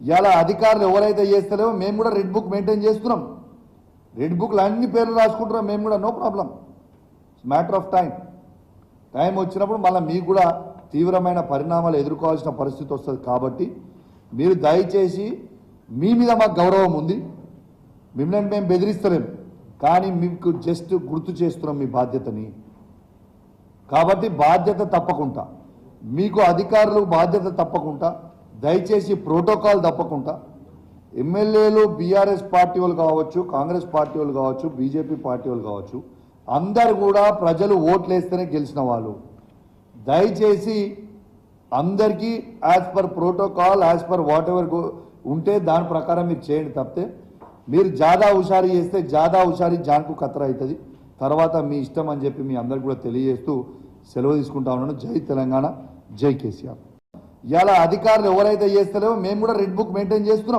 ఇలా అధికారులు ఎవరైతే చేస్తలేవో మేము కూడా రెడ్ బుక్ మెయింటైన్ చేస్తున్నాం. రెడ్ బుక్లో అన్ని పేర్లు రాసుకుంటున్నాం మేము కూడా, no problem. Matter of time వచ్చినప్పుడు మళ్ళీ మీకు కూడా తీవ్రమైన పరిణామాలు ఎదుర్కోవాల్సిన పరిస్థితి వస్తుంది. కాబట్టి మీరు దయచేసి, మీ మీద మాకు గౌరవం ఉంది, మిమ్మల్ని మేము బెదిరిస్తలేం, కానీ మీకు జస్ట్ గుర్తు చేస్తున్నాం మీ బాధ్యతని. కాబట్టి బాధ్యత తప్పకుండా, మీకు అధికారులు బాధ్యత తప్పకుండా, దయచేసి ప్రోటోకాల్ తప్పకుండా, ఎమ్మెల్యేలు బీఆర్ఎస్ పార్టీ వాళ్ళు కావచ్చు, కాంగ్రెస్ పార్టీ వాళ్ళు కావచ్చు, బీజేపీ పార్టీ వాళ్ళు కావచ్చు, అందరు కూడా ప్రజలు ఓట్లు వేస్తేనే గెలిచిన వాళ్ళు. దయచేసి అందరికీ as per protocol, as per watt ever ఉంటే దాని ప్రకారం మీరు చేయండి. తప్పితే మీరు జాదా హుషారీ చేస్తే జాదా హుషారీ జాన్కు ఖతరా అవుతుంది. తర్వాత మీ ఇష్టం అని చెప్పి మీ అందరికి కూడా తెలియజేస్తూ సెలవు తీసుకుంటా ఉన్నాను. జై తెలంగాణ, జై కేసీఆర్. ఇలా అధికారులు ఎవరైతే చేస్తలేవో మేము కూడా రెడ్ బుక్ మెయింటైన్ చేస్తున్నాం.